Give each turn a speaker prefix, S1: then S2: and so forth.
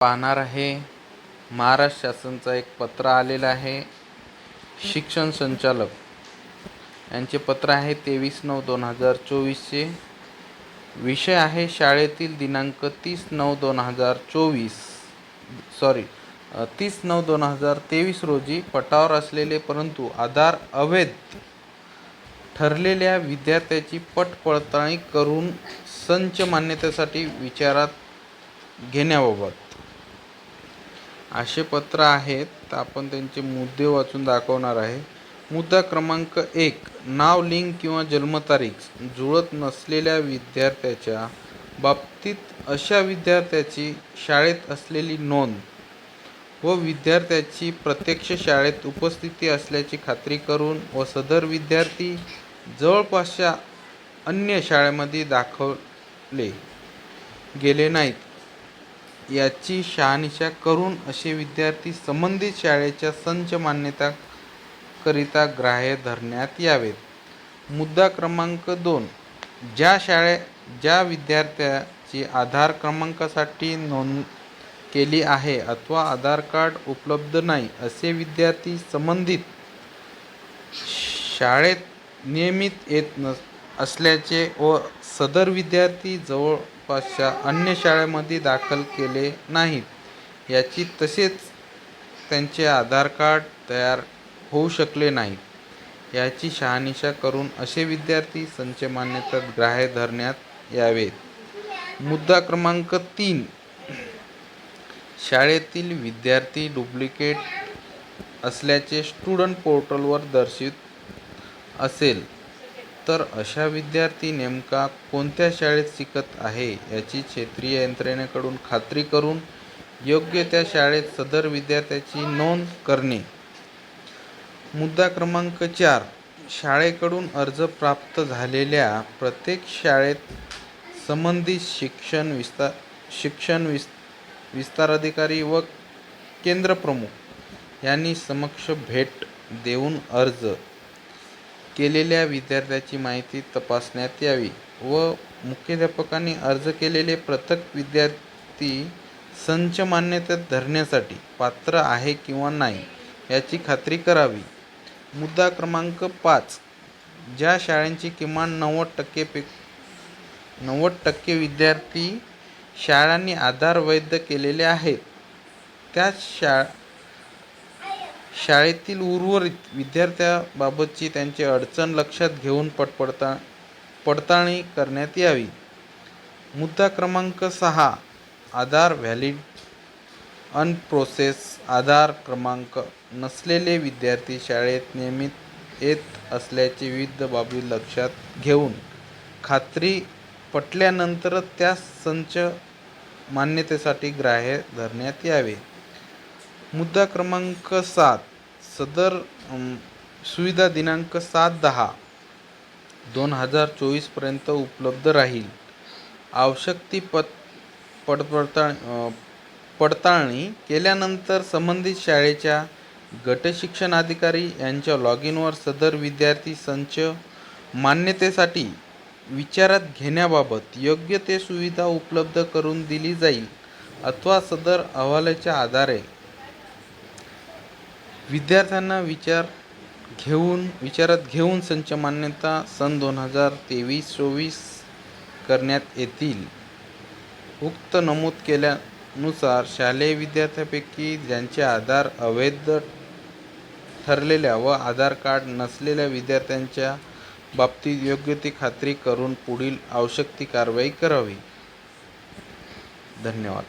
S1: पाहणार आहे. महाराष्ट्र शासनचं एक पत्र आलेलं आहे. शिक्षण संचालक यांचे पत्र आहे 23/9/2024चे. विषय आहे शाळेतील दिनांक 30/9/2023 रोजी पटावर असलेले परंतु आधार अवैध ठरलेल्या विद्यार्थ्याची पडताळणी करून संच मान्यतेसाठी विचारात घेण्याबाबत असे पत्र आहेत. तर आपण त्यांचे मुद्दे वाचून दाखवणार आहे. मुद्दा क्रमांक 1, नाव, लिंग किंवा जन्मतारीख जुळत नसलेल्या विद्यार्थ्याच्या बाबतीत अशा विद्यार्थ्याची शाळेत असलेली नोंद व विद्यार्थ्याची प्रत्यक्ष शाळेत उपस्थिती असल्याची खात्री करून व सदर विद्यार्थी जवळपासच्या अन्य शाळेमध्ये दाखवले गेले नाहीत याची शहानिशा करून असे विद्यार्थी संबंधित शाळेच्या संच मान्यतेकरिता ग्राह्य धरण्यात यावेत. मुद्दा क्रमांक 2, ज्या विद्यार्थ्याची आधार क्रमांकासाठी नोंद केली आहे अथवा आधार कार्ड उपलब्ध नाही असे विद्यार्थी संबंधित शाळेत नियमित येत असल्याचे व सदर विद्यार्थी जवळपासच्या अन्य शाळेमध्ये दाखल केले नाहीत याची तसेच त्यांचे आधार कार्ड तयार होऊ शकले नाहीत याची शहानिशा करून असे विद्यार्थी संच मान्यतेत ग्राह्य धरण्यात यावेत. मुद्दा क्रमांक 3, शाळेतील विद्यार्थी डुप्लिकेट असल्याचे स्टुडंट पोर्टलवर दर्शवित असेल तर अशा विद्यार्थी नेमका कोणत्या शाळेत शिकत आहे याची क्षेत्रीय यंत्रणेकडून खात्री करून योग्य त्या शाळेत सदर विद्यार्थ्याची नोंद करणे. मुद्दा क्रमांक 4, शाळेकडून अर्ज प्राप्त झालेल्या प्रत्येक शाळेत संबंधित शिक्षण विस्ताराधिकारी व केंद्रप्रमुख यांनी समक्ष भेट देऊन अर्ज केलेल्या विद्यार्थ्याची माहिती तपासण्यात यावी व मुख्याध्यापकांनी अर्ज केलेले प्रत्येक विद्यार्थी संच मान्यतेत धरण्यासाठी पात्र आहे किंवा नाही याची खात्री करावी. मुद्दा क्रमांक 5, ज्या शाळांची किमान 90% विद्यार्थी शाळांनी आधार वैध केलेले आहेत त्याच शाळेतील उर्वरित विद्यार्थ्यांबाबतची त्यांची अडचण लक्षात घेऊन पडताळणी करण्यात यावी. मुद्दा क्रमांक 6, आधार व्हॅलिड अनप्रोसेस आधार क्रमांक नसलेले विद्यार्थी शाळेत नियमित येत असल्याचे विविध बाबी लक्षात घेऊन खात्री पटल्यानंतर त्यास संच मान्यतेसाठी ग्राह्य धरण्यात यावे. मुद्दा क्रमांक 7, सदर सुविधा दिनांक 7/10/2024 पर्यंत उपलब्ध राहील. आवश्यक ती पडताळणी केल्यानंतर संबंधित शाळेच्या गटशिक्षणाधिकारी यांच्या लॉगिनवर सदर विद्यार्थी संच मान्यतेसाठी विचारात घेण्याबाबत योग्य ते सुविधा उपलब्ध करून दिली जाईल अथवा सदर अहवालाच्या आधारे विद्यार्थ्यांना विचारात घेऊन संच मान्यता सन 2023-24 करण्यात येतील. उक्त नमूद केल्यानुसार शालेय विद्यार्थ्यांपैकी ज्यांचे आधार अवैध ठरलेल्या व आधार कार्ड नसलेल्या विद्यार्थ्यांच्या बाबतीत योग्य ती खात्री करून पुढील आवश्यक ती कारवाई करावी. धन्यवाद.